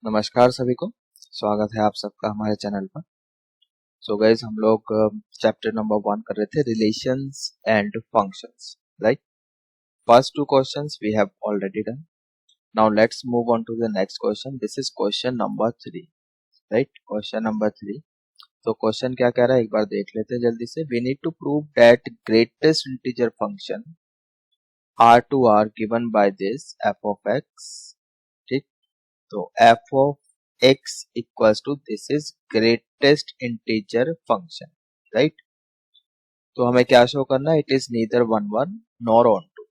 नमस्कार सभी को। स्वागत है आप सबका हमारे चैनल पर। सो गाइस, हम लोग चैप्टर नंबर 1 कर रहे थे, relations and functions, right. First two questions we have already done. Now let's move on to the next question. This is question number 3, right. Question number 3। तो question क्या कह रहा है एक बार देख लेते हैं जल्दी से। We need to prove that greatest integer function R to R given by this f of x, ठीक। तो f of x equals to this is greatest integer function, right. तो हमें क्या शो करना है, it is neither 1 1 nor onto.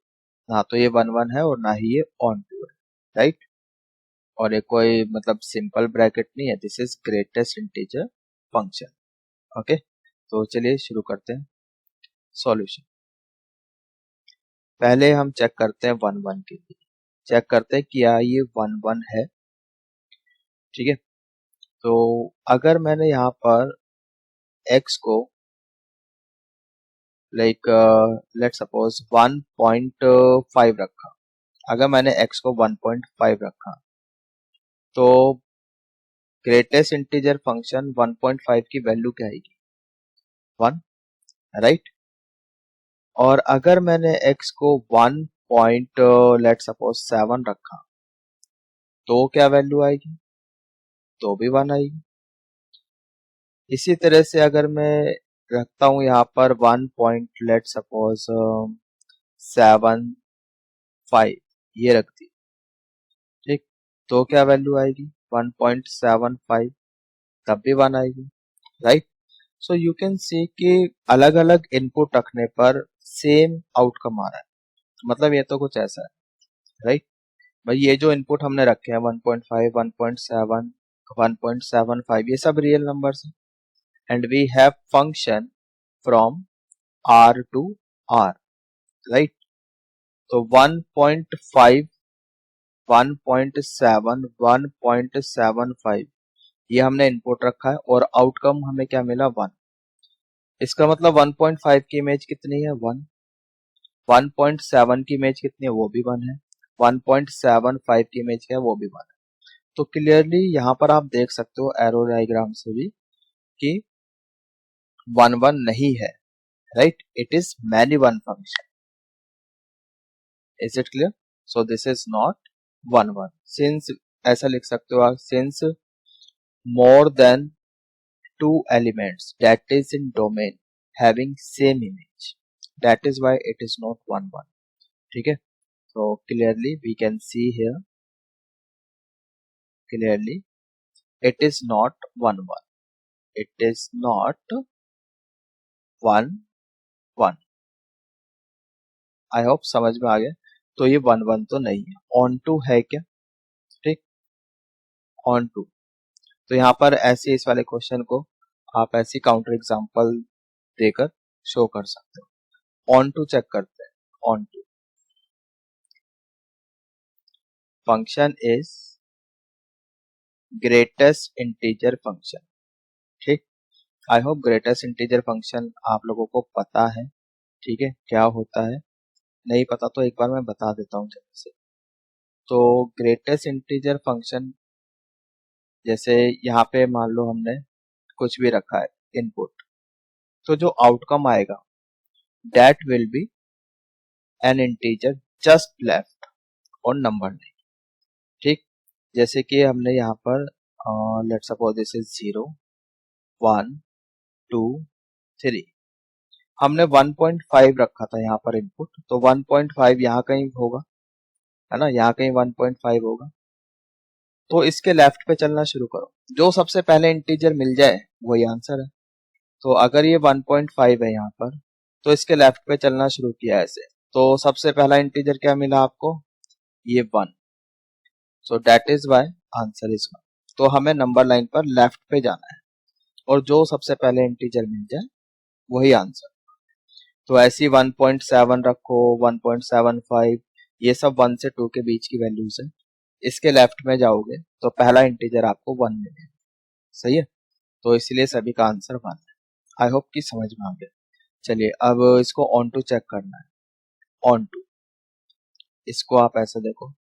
ना तो ये 1 1 है और ना ही ये ऑन टू है, राइट। और ये कोई मतलब सिंपल ब्रैकेट नहीं है, this is greatest integer function. Okay, तो चलिए शुरू करते हैं सॉल्यूशन। पहले हम चेक करते हैं 1 1 के लिए। चेक करते हैं क्या ये 1 1 है, ठीक है। तो अगर मैंने यहाँ पर x को लाइक लेट सपोज 1.5 रखा। अगर मैंने x को 1.5 रखा तो ग्रेटेस्ट इंटीजर फंक्शन 1.5 की वैल्यू क्या आएगी, 1, राइट। और अगर मैंने x को 1 पॉइंट लेट सपोज 7 रखा तो क्या वैल्यू आएगी, तो भी 1 आएगी। इसी तरह से अगर मैं रखता हूं यहाँ पर 1 पॉइंट लेट सपोज 7.5, ये रख दी, ठीक। तो क्या वैल्यू आएगी 1.75, तब भी 1 आएगी, right. So you can see कि अलग अलग इनपुट रखने पर सेम आउटकम आ रहा है। मतलब ये तो कुछ ऐसा है, राइट। भाई ये जो इनपुट हमने रखे हैं 1.5, 1.7, 1.75, ये सब रियल नंबर्स हैं। And we have function from R to R, right. तो 1.5, 1.7, 1.75 ये हमने इनपुट रखा है और आउटकम हमें क्या मिला, 1। इसका मतलब 1.5 की इमेज कितनी है, 1। 1.7 की इमेज कितनी है, वो भी 1 है। 1.75 की इमेज क्या है, वो भी 1 है। तो क्लियरली यहाँ पर आप देख सकते हो एरो डायग्राम से भी कि 1 1 नहीं है, right. It is many one function. Is it clear? So this is not 1 1। Since ऐसा लिख सकते हो आप, since more than 2 elements that is in domain having same image, that is why it is not 1 1, ठीक है। so clearly we can see here, clearly it is not 1 1, it is not 1 1। I hope समझ में आ गया। तो ये 1 1 तो नहीं है, ऑन टू है क्या, ठीक, ऑन टू। तो यहाँ पर ऐसे इस वाले क्वेश्चन को आप ऐसी काउंटर एग्जांपल देकर शो कर सकते हो। ऑन टू चेक करते हैं। Onto function is greatest integer function, ठीक। I hope greatest integer function आप लोगों को पता है, ठीक है, क्या होता है। नहीं पता तो एक बार मैं बता देता हूँ जल्दी से। तो ग्रेटेस्ट इंटीजर फंक्शन, जैसे यहाँ पे मान लो हमने कुछ भी रखा है इनपुट, तो जो आउटकम आएगा that will be N integer just left और नंबर नहीं, ठीक। जैसे कि हमने यहाँ पर लेट सपोज दिस इज 0 1 2 3, हमने 1.5 रखा था यहाँ पर इनपुट, तो 1.5 यहाँ कहीं होगा, है ना, यहाँ कहीं 1.5 होगा। तो इसके लेफ्ट पे चलना शुरू करो, जो सबसे पहले इंटीजर मिल जाए वही आंसर है। तो अगर ये 1.5 है यहाँ पर, तो इसके लेफ्ट पे चलना शुरू किया ऐसे, तो सबसे पहला इंटीजर क्या मिला आपको, ये 1। So that is why answer is 1। तो हमें नंबर लाइन पर लेफ्ट पे जाना है और जो सबसे पहले इंटीजर मिल जाए वही आंसर। तो ऐसी 1.7 रखो, 1.75, ये सब 1 से 2 के बीच की वैल्यूज है। इसके लेफ्ट में जाओगे तो पहला इंटीजर आपको 1 मिलेगा, सही है। तो इसलिए सभी का आंसर 1 है। आई होप कि समझ में आ गया। चलिए अब इसको ऑन टू चेक करना है। ऑन टू, इसको आप ऐसे देखो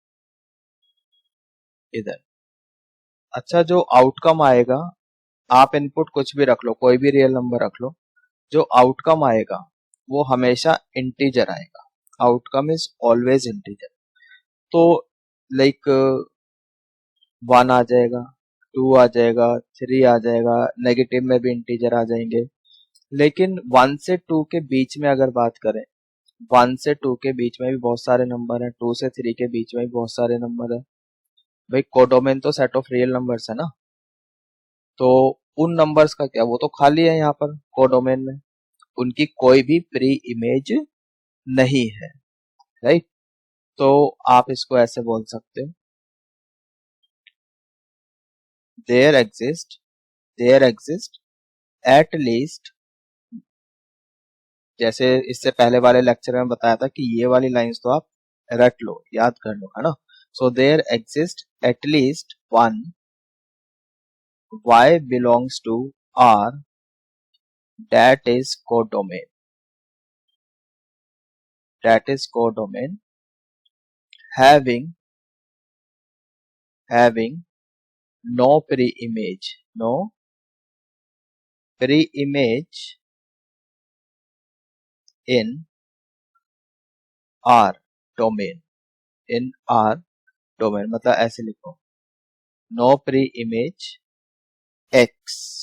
इधर, अच्छा, जो आउटकम आएगा, आप इनपुट कुछ भी रख लो, कोई भी रियल नंबर रख लो, जो आउटकम आएगा वो हमेशा इंटीजर आएगा। Outcome is always integer. तो लाइक 1 आ जाएगा, 2 आ जाएगा, 3 आ जाएगा, नेगेटिव में भी इंटीजर आ जाएंगे। लेकिन 1 से 2 के बीच में अगर बात करें, 1 से 2 के बीच में भी बहुत सारे नंबर हैं, 2 से 3 के बीच में भी बहुत सारे नंबर है। भाई कोडोमेन तो सेट ऑफ रियल नंबर्स है ना, तो उन नंबर्स का क्या, वो तो खाली है यहाँ पर कोडोमेन में, उनकी कोई भी प्री इमेज नहीं है, राइट। तो आप इसको ऐसे बोल सकते हो, देयर एग्जिस्ट एट लीस्ट, जैसे इससे पहले वाले लेक्चर में बताया था कि ये वाली लाइंस तो आप रट लो, याद कर लो, है ना। So there exist at least one y belongs to R that is codomain, having no pre-image, in R domain, मतलब ऐसे लिखो, नो प्री इमेज x,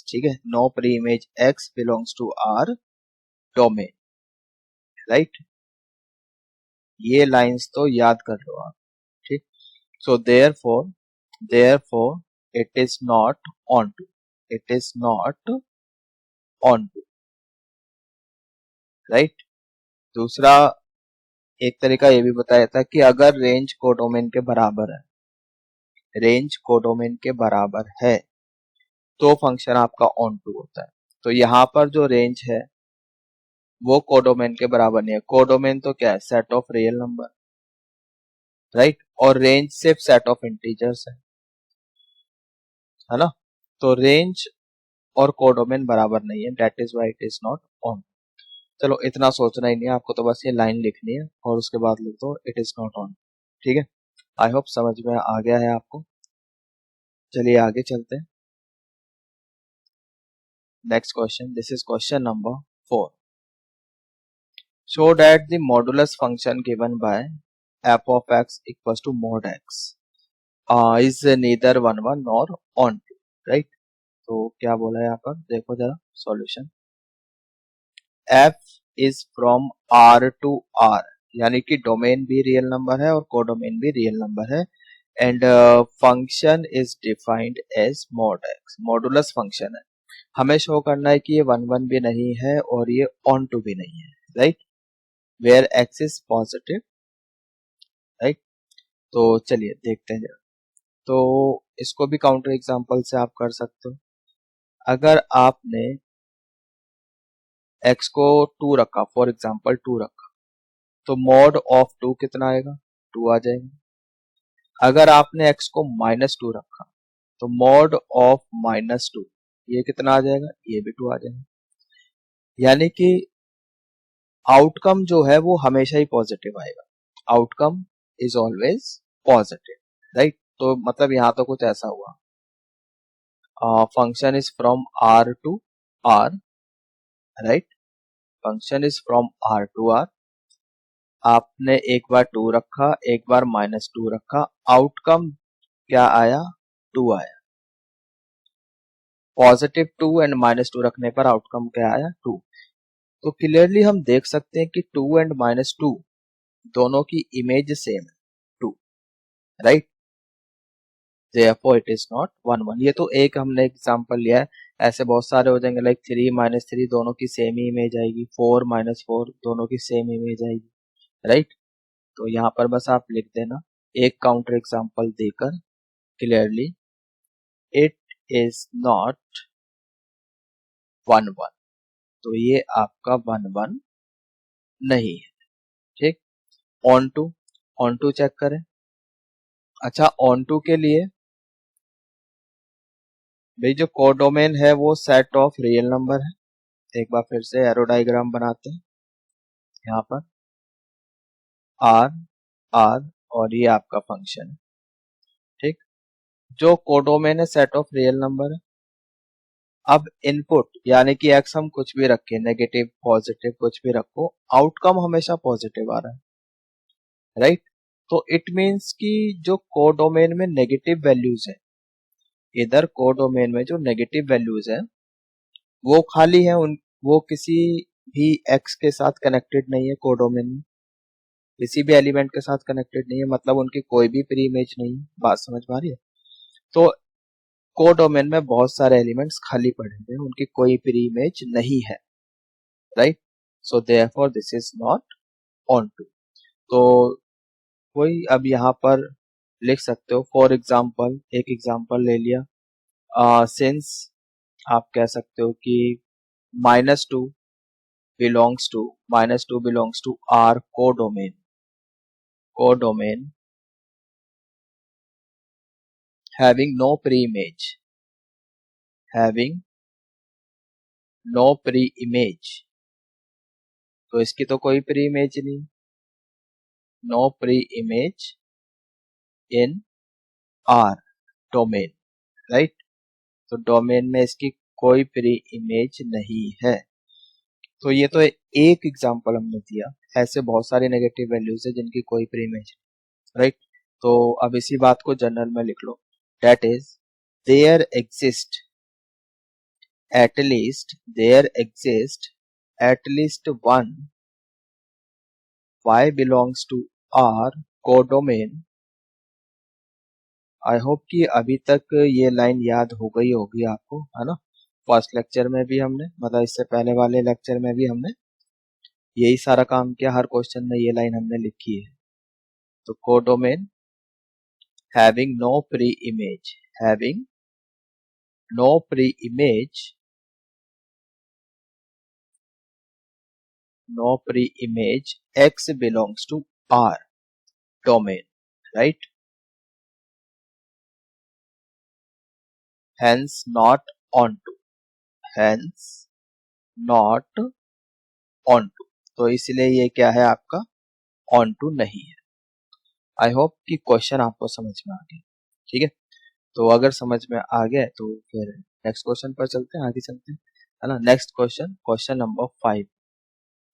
ठीक है, no pre image x belongs to R domain, right. ये lines तो याद कर लो आप, ठीक। So therefore it is not onto, right. दूसरा एक तरीका ये भी बताया था कि अगर रेंज कोडोमेन के बराबर है, तो फंक्शन आपका ऑन टू होता है। तो यहाँ पर जो रेंज है वो कोडोमेन के बराबर नहीं है। कोडोमेन तो क्या है, set of real number, right, और रेंज सिर्फ सेट ऑफ इंटीजर्स है ना। तो रेंज और कोडोमेन बराबर नहीं है, that is why it is not on. चलो इतना सोचना ही नहीं है आपको, तो बस ये लाइन लिखनी है और उसके बाद लिख दो इट इज नॉट ऑन, ठीक है। आई होप समझ में आ गया है आपको। चलिए आगे चलते हैं। Next question, this is question number 4। Show that the modulus function given by f of x equals to mod x is neither 1 1 nor on 2, right. तो क्या बोला है यहाँ पर, देखो जरा solution. f is from r to r, यानी कि डोमेन भी रियल नंबर है और कोडोमेन भी रियल नंबर है, and function is defined as mod x, modulus function है। हमें शो करना है कि ये 1 1 भी नहीं है और ये ऑन टू भी नहीं है, right, where x is positive, right. तो चलिए देखते हैं जरा। तो इसको भी काउंटर एग्जांपल से आप कर सकते हो। अगर आपने x को 2 रखा, फॉर एग्जांपल 2 रखा, तो मॉड ऑफ 2 कितना आएगा, 2 आ जाएगा। अगर आपने x को -2 रखा, तो मॉड ऑफ -2 ये कितना आ जाएगा, ये भी 2 आ जाएगा। यानी कि आउटकम जो है वो हमेशा ही पॉजिटिव आएगा, outcome is always positive, right. तो मतलब यहाँ तो कुछ ऐसा हुआ, function is from r to r, right, function is from r to r। आपने एक बार 2 रखा, एक बार -2 रखा, आउटकम क्या आया, 2 आया। पॉजिटिव 2 एंड -2 रखने पर आउटकम क्या आया, 2। तो क्लियरली हम देख सकते हैं कि 2 एंड -2 दोनों की इमेज सेम है, 2, right. therefore it is not 1 1। ये तो एक हमने एग्जांपल लिया है, ऐसे बहुत सारे हो जाएंगे, लाइक 3 -3 दोनों की सेम ही इमेज आएगी, 4 -4 दोनों की सेम इमेज आएगी, राइट। तो यहाँ पर बस आप लिख देना एक काउंटर एग्जांपल देकर क्लियरली, इट इज नॉट 1 1। तो ये आपका 1 1 नहीं है, ठीक। ऑन टू चेक करें। अच्छा, ऑन टू के लिए भाई जो कोडोमेन है वो सेट ऑफ रियल नंबर है। एक बार फिर से एरो डायग्राम बनाते हैं, यहाँ पर आर आर और ये आपका फंक्शन है, ठीक। जो कोडोमेन है सेट ऑफ रियल नंबर है। अब इनपुट यानी कि एक्स हम कुछ भी रखें, नेगेटिव पॉजिटिव कुछ भी रखो, आउटकम हमेशा पॉजिटिव आ रहा है, राइट। तो इट मीन्स कि जो कोडोमेन में नेगेटिव वैल्यूज है, इधर कोडोमेन में जो नेगेटिव वैल्यूज है वो खाली है, उन वो किसी भी एक्स के साथ कनेक्टेड नहीं है, कोडोमेन में किसी भी एलिमेंट के साथ कनेक्टेड नहीं है, मतलब उनकी कोई भी प्री इमेज नहीं है। बात समझ में आ रही है? तो कोडोमेन में बहुत सारे एलिमेंट्स खाली पड़े हुए हैं, उनकी कोई प्री इमेज नहीं है, right. So therefore this is not onto. तो कोई अब यहाँ पर लिख सकते हो, फॉर एग्जाम्पल एक एग्जाम्पल ले लिया, सिंस आप कह सकते हो कि -2 belongs to R codomain having no pre-image, having no pre-image, तो इसकी तो कोई प्री इमेज नहीं, no pre image in R domain, right. तो डोमेन में इसकी कोई प्री इमेज नहीं है। तो ये तो एक एग्जांपल हमने दिया, ऐसे बहुत सारी नेगेटिव वैल्यूज है जिनकी कोई प्री इमेज, राइट। तो अब इसी बात को जनरल में लिख लो, that is there exist at least there exists at least one y belongs to R codomain। I hope कि अभी तक ये लाइन याद हो गई होगी आपको, है ना। फर्स्ट लेक्चर में भी हमने, मतलब इससे पहले वाले लेक्चर में भी हमने यही सारा काम किया, हर क्वेश्चन में ये लाइन हमने लिखी है। तो codomain having no pre-image, having no pre-image, no pre-image x belongs to R domain, right। hence not onto, hence not onto, तो इसलिए ये क्या है आपका onto नहीं है। आई होप कि क्वेश्चन आपको समझ में आ गया, ठीक है। तो अगर समझ में आ गया तो फिर नेक्स्ट क्वेश्चन पर चलते हैं, आगे चलते हैं, है ना। Next question, question number 5,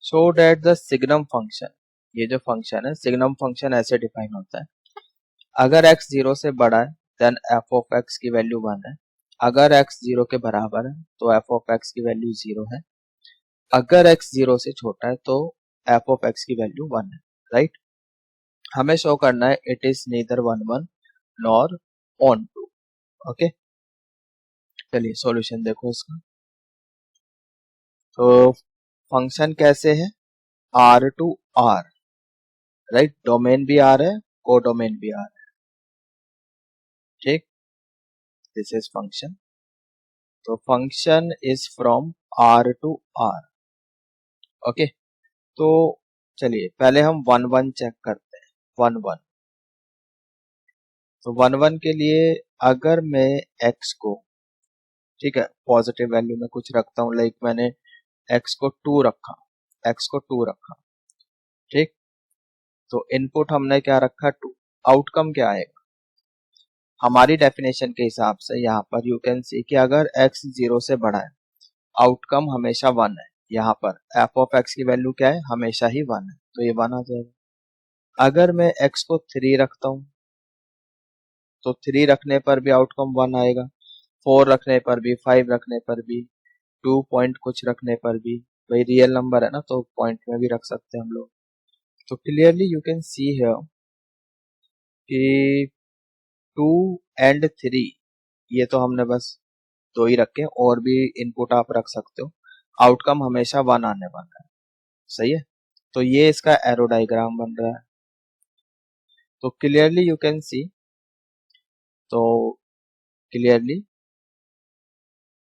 show that the signum function, ये जो फंक्शन है सिग्नम फंक्शन ऐसे डिफाइन होता है, अगर x 0 से बड़ा है देन f ऑफ x की वैल्यू 1 है, अगर x 0 के बराबर है तो f ऑफ x की वैल्यू 0 है, अगर x 0 से छोटा है तो f ऑफ x की वैल्यू 1 है, राइट। हमें शो करना है it is neither 1 1 nor onto, okay. चलिए सॉल्यूशन देखो इसका। तो फंक्शन कैसे है, R to R, right, domain भी R है, कोडोमेन भी R है, ठीक। दिस इज फंक्शन, तो function is from R to R, okay. तो चलिए पहले हम 1 1 चेक करते हैं, 1 1। तो 1 1 के लिए अगर मैं x को, ठीक है, पॉजिटिव वैल्यू में कुछ रखता हूँ, लाइक मैंने x को 2 रखा, x को 2 रखा, ठीक। तो इनपुट हमने क्या रखा 2, आउटकम क्या आएगा, हमारी डेफिनेशन के हिसाब से यहाँ पर यू कैन सी कि अगर x 0 से बड़ा है आउटकम हमेशा 1 है, यहाँ पर f ऑफ x की वैल्यू क्या है, हमेशा ही 1 है, तो ये 1 आ जाएगा। अगर मैं x को 3 रखता हूँ तो 3 रखने पर भी आउटकम 1 आएगा, 4 रखने पर भी, 5 रखने पर भी, 2 पॉइंट कुछ रखने पर भी, भाई रियल नंबर है ना तो पॉइंट में भी रख सकते हैं हम लोग। तो clearly you can see here कि 2 एंड 3, ये तो हमने बस 2 ही रखे, और भी इनपुट आप रख सकते हो, आउटकम हमेशा 1 आने वाला है, सही है। तो ये इसका एरो डायग्राम बन रहा है, तो क्लियरली यू कैन सी, तो क्लियरली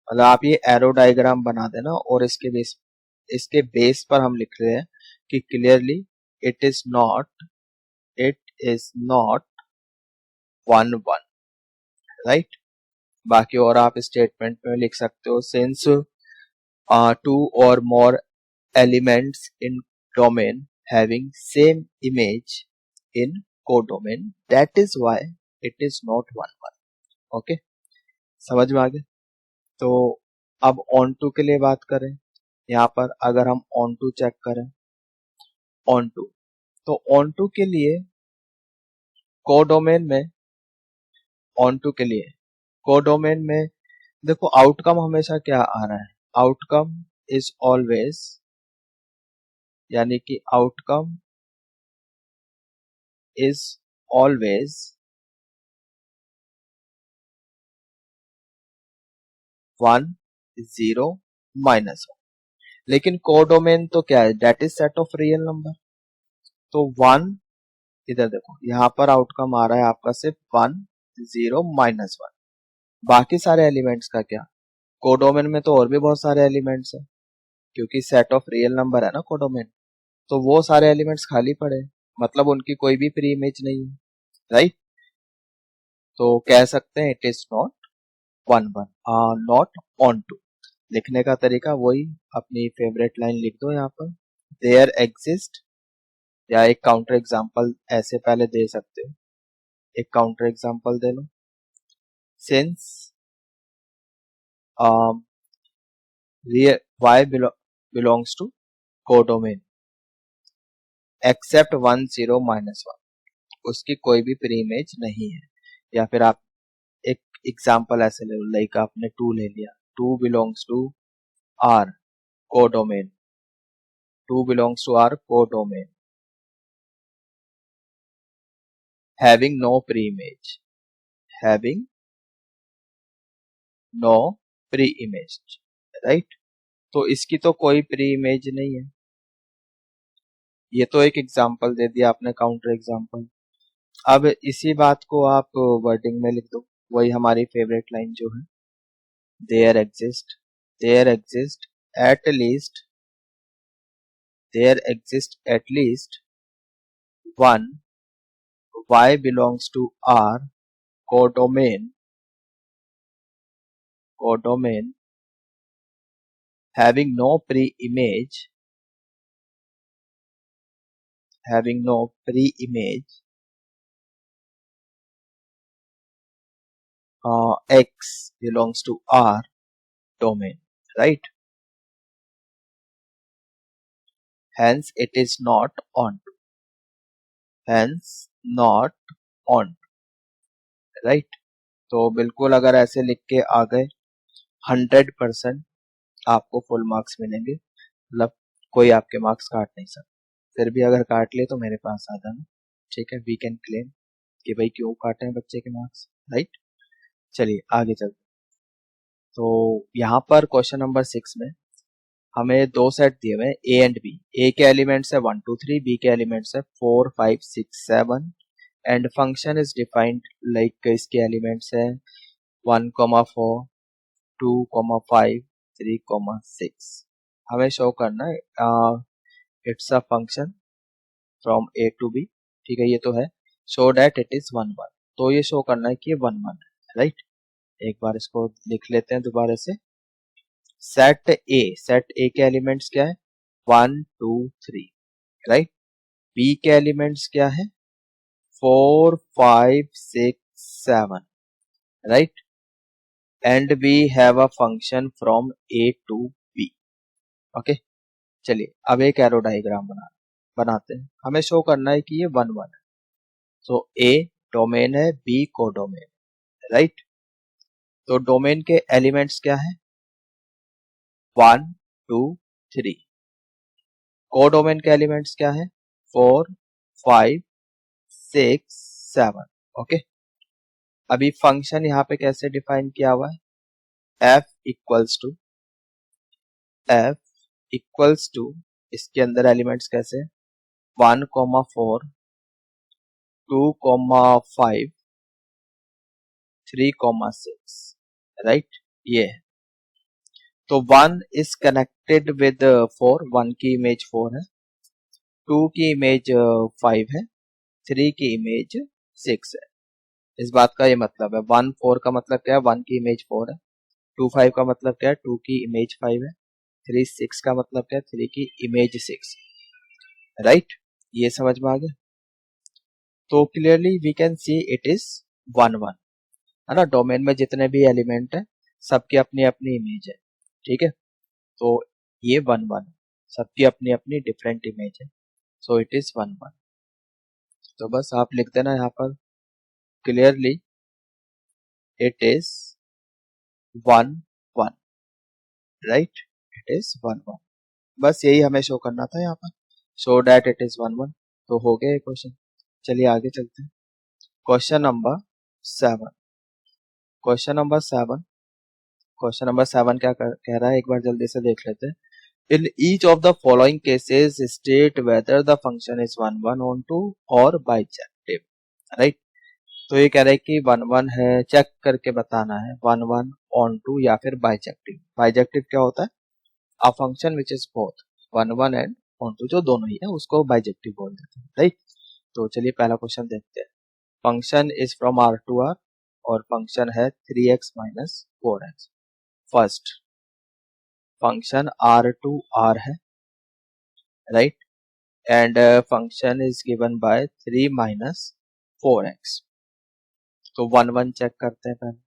मतलब आप ये एरो डायग्राम बना देना, और इसके बेस पर हम लिख रहे हैं कि clearly it is not, it is not 1 1, right. बाकी और आप स्टेटमेंट में लिख सकते हो, since 2 or more elements in domain having same image in codomain, that is why it is not 1 1, okay, समझ में आ गया। तो अब ऑन टू के लिए बात करें, यहाँ पर अगर हम ऑन टू चेक करें, ऑन टू, तो ऑन टू के लिए कोडोमेन में, ऑन टू के लिए कोडोमेन में देखो आउटकम हमेशा क्या आ रहा है, आउटकम इज ऑलवेज, यानी कि आउटकम इज ऑलवेज 1 0 -1। लेकिन कोडोमेन तो क्या है, that is set of real number. तो 1, इधर देखो यहाँ पर आउटकम आ रहा है आपका सिर्फ 1 0 -1। बाकी सारे एलिमेंट्स का क्या, कोडोमेन में तो और भी बहुत सारे एलिमेंट्स है, क्योंकि सेट ऑफ रियल नंबर है ना कोडोमेन, तो वो सारे एलिमेंट्स खाली पड़े हैं, मतलब उनकी कोई भी प्री इमेज नहीं है, राइट। तो कह सकते हैं it is not 1 1, not onto. लिखने का तरीका वही, अपनी फेवरेट लाइन लिख दो यहाँ पर, देयर एग्जिस्ट, या एक काउंटर एग्जांपल ऐसे पहले दे सकते हो, एक काउंटर एग्जांपल दे लो, since y belongs to codomain except 1 0 -1, उसकी कोई भी प्री इमेज नहीं है। या फिर आप एक एग्जांपल ऐसे ले लो, लाइक आपने 2 ले लिया, 2 belongs to R codomain, 2 belongs to R codomain, having no pre-image, having no pre-image, right. तो इसकी तो कोई प्री इमेज नहीं है। ये तो एक एग्जांपल दे दिया आपने, काउंटर एग्जांपल। अब इसी बात को आप वर्डिंग में लिख दो, वही हमारी फेवरेट लाइन जो है, there exist, there exist at least, there exist at least 1 y belongs to R codomain, codomain having no pre-image, having no pre-image X belongs to R domain, right? Hence it is not on, hence not on, right? तो बिल्कुल अगर ऐसे लिख के आ गए 100% आपको full marks मिलेंगे, मतलब कोई आपके मार्क्स काट नहीं सकता। फिर भी अगर काट ले तो मेरे पास आ जाना, ठीक है, वी कैन क्लेम कि भाई क्यों काटे हैं बच्चे के मार्क्स, राइट। चलिए आगे चलते। तो यहाँ पर क्वेश्चन नंबर 6 में हमें दो सेट दिए हुए हैं, ए एंड बी। ए के एलिमेंट्स है 1 2 3, बी के एलिमेंट्स है 4 5 6 7, and function is defined like इसके एलिमेंट्स है 1 4 2 5 3 6। हमें शो करना है it's a function from A to B, ठीक है, ये तो है, शो दैट इट इज 1 1, तो ये शो करना है कि ये 1 1 है, राइट। एक बार इसको लिख लेते हैं दोबारा से। सेट ए के एलिमेंट्स क्या है 1 2 3, राइट। बी के एलिमेंट्स क्या है 4 5 6 7, right. And we have a function from A to B, okay. चलिए अब एक एरो डायग्राम बनाते हैं, हमें शो करना है कि ये 1 1 है। तो ए डोमेन है, बी कोडोमेन, राइट। तो डोमेन के एलिमेंट्स क्या है 1 2 3, कोडोमेन के एलिमेंट्स क्या है 4 5 6 7, ओके। अभी फंक्शन यहाँ पे कैसे डिफाइन किया हुआ है, f इक्वल्स टू इसके अंदर एलिमेंट्स कैसे 1 4 2 5 3 6, राइट, ये है। तो 1 इज कनेक्टेड विद 4, 1 की इमेज 4 है, 2 की इमेज 5 है, 3 की इमेज 6 है। इस बात का ये मतलब है 1 4 का मतलब क्या है 1 की इमेज 4 है, 2 5 का मतलब क्या है 2 की इमेज 5 है, 3 6 का मतलब क्या है 3 की इमेज 6, राइट। ये समझ में आ गया। तो clearly we can see it is 1 1, है ना। डोमेन में जितने भी एलिमेंट है सबकी अपनी अपनी इमेज है, ठीक है। तो ये 1 1 सबकी अपनी अपनी डिफरेंट इमेज है, सो इट इज 1 1। तो बस आप लिख देना यहाँ पर clearly it is 1 1, right, it is 1 1। बस यही हमें शो करना था यहाँ पर, शो डैट इट इज 1 1। तो हो गया ये क्वेश्चन। चलिए आगे चलते हैं। Question number 7। Question number 7, question number 7 क्या कह रहा है, एक बार जल्दी से देख लेते हैं। In each of the following cases, state whether the function is 1 1 on 2 or bijective, right? तो ये कह रहा है कि 1 1 है, चेक करके बताना है 1 1 on 2 या फिर बाइजेक्टिव। बाइजेक्टिव क्या होता है? A function which is both 1 1 and on 2, जो दोनों ही है उसको बाइजेक्टिव बोल देते हैं, राइट। तो चलिए पहला क्वेश्चन देखते हैं। Function is from R to R और फंक्शन है 3x minus 4x। First function R to R है, right, and function is given bye 3 minus 4x। तो 1 1 चेक करते हैं पहले।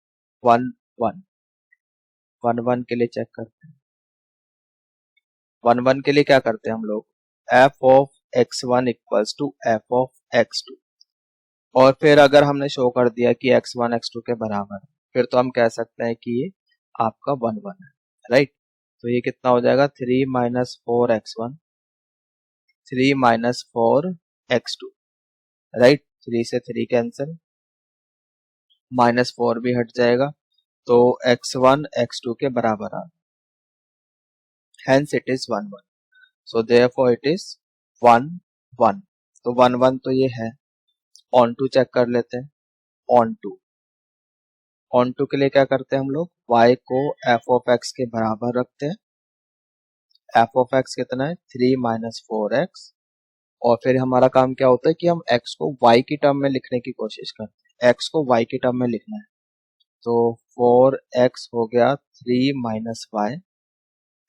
1 1 के लिए चेक करते हैं। 1 1 के लिए क्या करते हैं हम लोग, f of x1 equals to f of x2। और फिर अगर हमने शो कर दिया कि x1 x2 के बराबर है, फिर तो हम कह सकते हैं कि ये आपका 1 1 है, राइट। तो ये कितना हो जाएगा, 3 minus 4x1, 3 minus 4x2, right. 3 से 3 कैंसिल, -4 भी हट जाएगा, तो x1 x2 के बराबर आ, hence it is 1 1। so therefore it is 1 1। तो 1 1 तो ये है। on 2 चेक कर लेते हैं। on 2 के लिए क्या करते हैं हम लोग, y को f of x के बराबर रखते हैं। f of x कितना है, 3 minus 4x। और फिर हमारा काम क्या होता है कि हम x को y की टर्म में लिखने की कोशिश करते हैं, x को y की टर्म में लिखना है। तो 4x हो गया 3 minus y,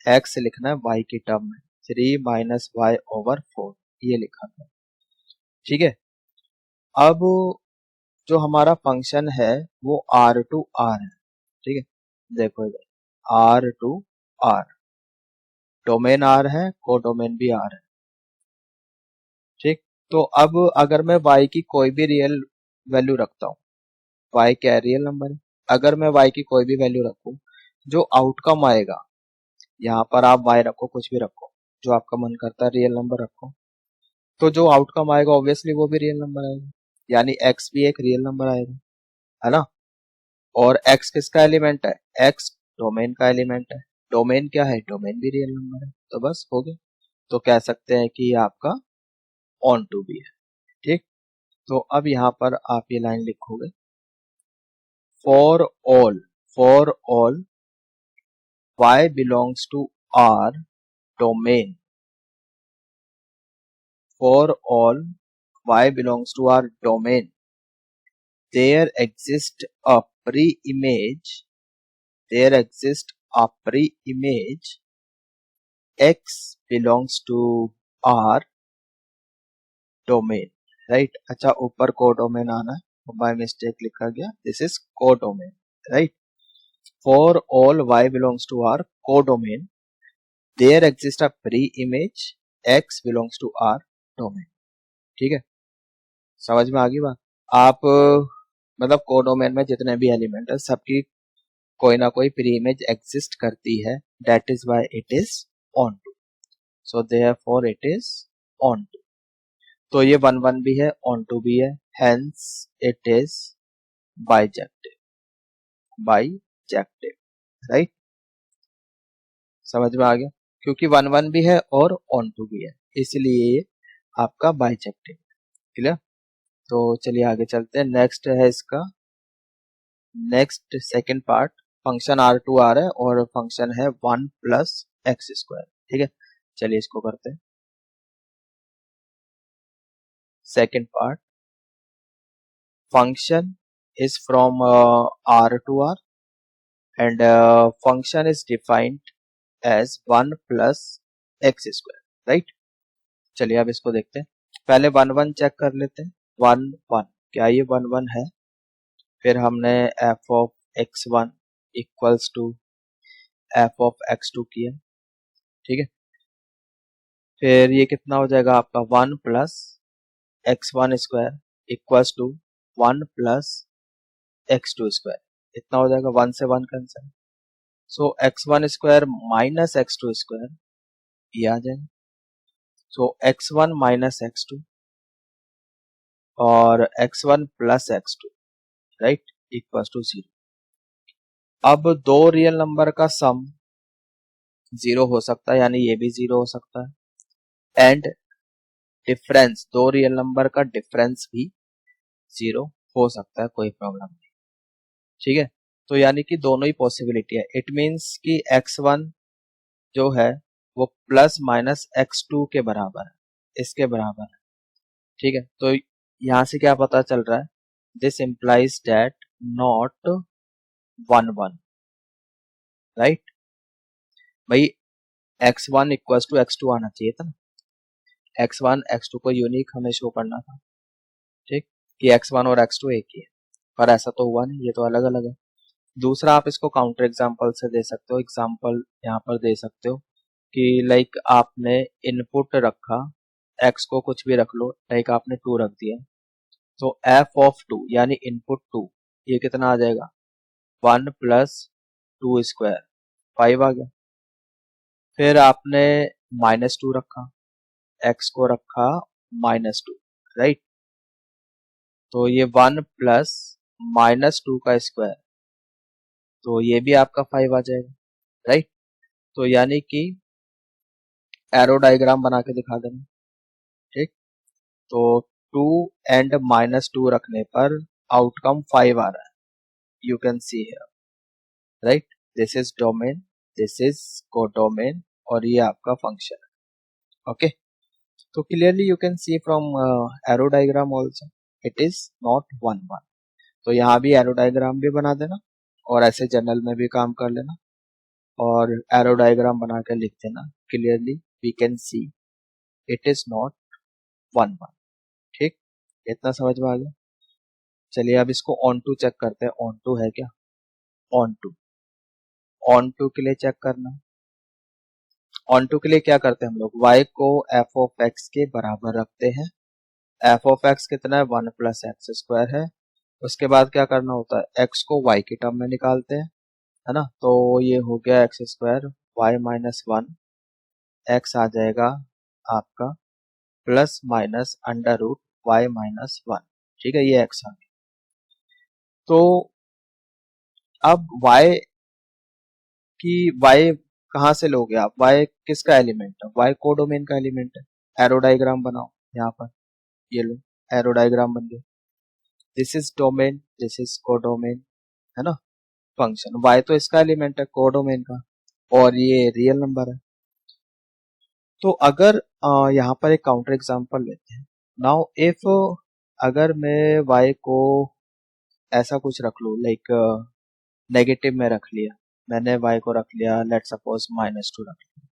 x लिखना है y की टर्म में, 3 minus y over 4, ये लिखा था, ठीक है। अब जो हमारा फंक्शन है वो R to R है, ठीक है। देखो इधर R to R, domain R है, को डोमेन भी R है, ठीक। तो अब अगर मैं y की कोई भी रियल वैल्यू रखता हूँ, y क्या है, रियल नंबर है। अगर मैं y की कोई भी वैल्यू रखूं, जो आउटकम आएगा, यहाँ पर आप y रखो, कुछ भी रखो, जो आपका मन करता है रियल नंबर रखो, तो जो आउटकम आएगा ऑब्वियसली वो भी रियल नंबर आएगा, यानी x भी एक रियल नंबर आएगा, है ना। और x किसका एलिमेंट है, x डोमेन का एलिमेंट है। डोमेन क्या है, डोमेन भी रियल नंबर है। तो बस हो गया। तो कह सकते हैं कि ये आपका ऑन टू भी है, ठीक। तो अब यहाँ पर आप ये लाइन लिखोगे, for all y belongs to R domain, for all y belongs to our domain, there exists a pre-image x belongs to R domain, right। अच्छा, ऊपर को डोमेन आना है, बाय मिस्टेक लिखा गया, दिस इज को domain, right. For all y belongs to R को domain, there exists a pre-image x belongs to R domain, ठीक है। समझ में आ गई बात। आप मतलब कोडोमेन में जितने भी एलिमेंट है सबकी कोई ना कोई प्री इमेज एग्जिस्ट करती है, that is why it is onto, so therefore it is onto. तो ये 1 1 भी है, ऑन टू भी है, hence it is bijective, right. समझ में आ गया, क्योंकि 1 1 भी है और ऑन टू भी है, इसलिए ये आपका बाइजेक्टिव, क्लियर। तो चलिए आगे चलते हैं। नेक्स्ट है इसका, next second part, function R to R है और फंक्शन है 1 plus x², ठीक है। चलिए इसको करते हैं। Second part, function is from R to R and function is defined as 1 plus x², राइट। चलिए अब इसको देखते हैं। पहले 1 1 चेक कर लेते हैं। 1 1, क्या ये 1 1 है? फिर हमने f of x1 equals to F of x2 किया, ठीक है। फिर ये कितना हो जाएगा आपका 1 plus x1 square equals to 1 plus x2 square, इतना हो जाएगा, 1 से 1 cancel. So x1 square minus x2 square ये आ जाएगा। सो x1 माइनस x2 और x1 plus x2 right equals to 0। अब दो रियल नंबर का सम 0 हो सकता है, यानी ये भी 0 हो सकता है, एंड डिफरेंस दो रियल नंबर का डिफरेंस भी 0 हो सकता है, कोई प्रॉब्लम नहीं, ठीक है। तो यानी कि दोनों ही पॉसिबिलिटी है। इट मीन्स कि x1 जो है वो प्लस माइनस x2 के बराबर है, इसके बराबर है, ठीक है। तो यहां से क्या पता चल रहा है, this implies that not 1 1, right. भाई x1 इक्वल्स टू x2 आना चाहिए था ना, x1 x2 को यूनिक हमें शो करना था, ठीक, कि x1 और x2 एक ही है, पर ऐसा तो हुआ नहीं, ये तो अलग अलग है। दूसरा आप इसको काउंटर एग्जांपल से दे सकते हो, एग्जांपल यहाँ पर दे सकते हो कि लाइक आपने इनपुट रखा, x को कुछ भी रख लो, लाइक आपने 2 रख दिया, तो f ऑफ 2 यानी इनपुट 2 ये कितना आ जाएगा, 1 प्लस 2 स्क्वायर 5 आ गया। फिर आपने -2 रखा, x को रखा -2, राइट। तो ये 1 प्लस -2 का स्क्वायर, तो ये भी आपका 5 आ जाएगा, राइट। तो यानी कि एरो डायग्राम बना के दिखा देना, ठीक। तो 2 एंड -2 रखने पर आउटकम 5 आ रहा है, you can see here, right. This is domain, this is codomain, और ये आपका फंक्शन है, ओके। तो clearly you can see from arrow diagram also it is not 1 1। तो यहाँ भी एरो डायग्राम भी बना देना और ऐसे जनरल में भी काम कर लेना और एरो डायग्राम बना कर लिख देना, clearly we can see it is not 1 1, ठीक। इतना समझ में आ गया। चलिए अब इसको ऑन टू चेक करते हैं, ऑन टू है क्या, ऑन टू, ऑन टू के लिए चेक करना। ऑन टू के लिए क्या करते हैं हम लोग, y को f ऑफ x के बराबर रखते हैं। f ऑफ x कितना है, 1 प्लस एक्स स्क्वायर है। उसके बाद क्या करना होता है, x को y की टर्म में निकालते हैं, है ना। तो ये हो गया x square y minus 1, x आ जाएगा आपका plus minus under root y minus 1, ठीक है, ये x आ गया। तो अब y की y कहाँ से लोगे आप, y किसका एलिमेंट है, y कोडोमेन का एलिमेंट है। एरो डायग्राम बनाओ यहाँ पर, ये लो एरो डायग्राम बन गया, this is domain, this is codomain, है ना। फंक्शन y तो इसका एलिमेंट है कोडोमेन का, और ये रियल नंबर है। तो अगर यहाँ पर एक काउंटर एग्जांपल लेते हैं, नाउ इफ अगर मैं y को ऐसा कुछ रख लूँ, लाइक नेगेटिव में रख लिया, मैंने y को रख लिया लेट सपोज -2 रख लिया,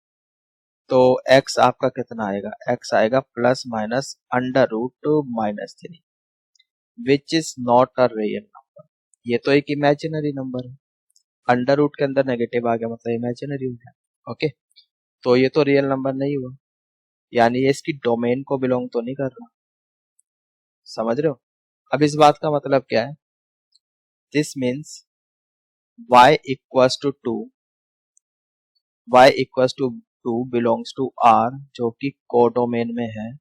तो x आपका कितना आएगा, x आएगा plus minus under root -3, which is not a real number. ये तो एक इमेजिनरी नंबर है, अंडर रूट के अंदर नेगेटिव आ गया मतलब इमेजिनरी हो गया, ओके। तो ये तो रियल नंबर नहीं हुआ, यानी ये इसकी डोमेन को बिलोंग तो नहीं कर रहा, समझ रहे हो। अब इस बात का मतलब क्या है, this means y equals to 2, y equals to 2 belongs to r, जो कि कोडोमेन में है,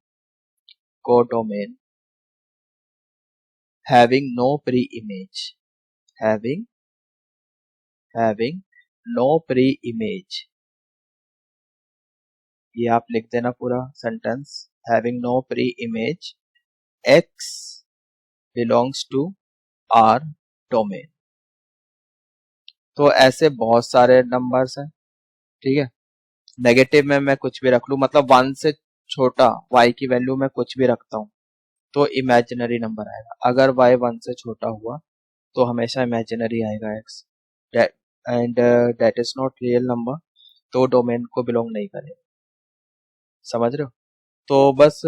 codomain having no pre image, having no pre image, ये आप लिख देना पूरा sentence, having no pre image, x belongs to r domain. तो ऐसे बहुत सारे नंबर्स हैं, ठीक है। नेगेटिव में मैं कुछ भी रख लूं, मतलब 1 से छोटा y की वैल्यू में कुछ भी रखता हूं तो इमेजिनरी नंबर आएगा, अगर y 1 से छोटा हुआ तो हमेशा इमेजिनरी आएगा x, and that is not real number, तो डोमेन को बिलोंग नहीं करेगा, समझ रहे हो। तो बस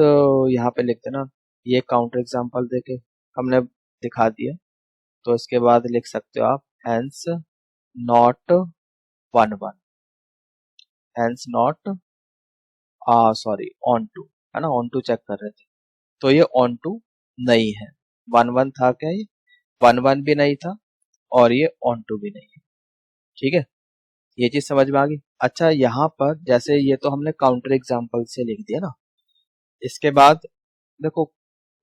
यहाँ पे लिखते ना, ये काउंटर एग्जांपल देके हमने दिखा दिया तो इसके बाद लिख सकते हो आप hence not 1 1, hence not sorry onto, है ना, ऑन टू चेक कर रहे थे, तो ये ऑन टू नहीं है। 1 1 था क्या, ये 1 1 भी नहीं था और ये ऑन टू भी नहीं है। ठीक है, ये चीज समझ में आ गई। अच्छा, यहाँ पर जैसे ये तो हमने काउंटर एग्जांपल से लिख दिया ना, इसके बाद देखो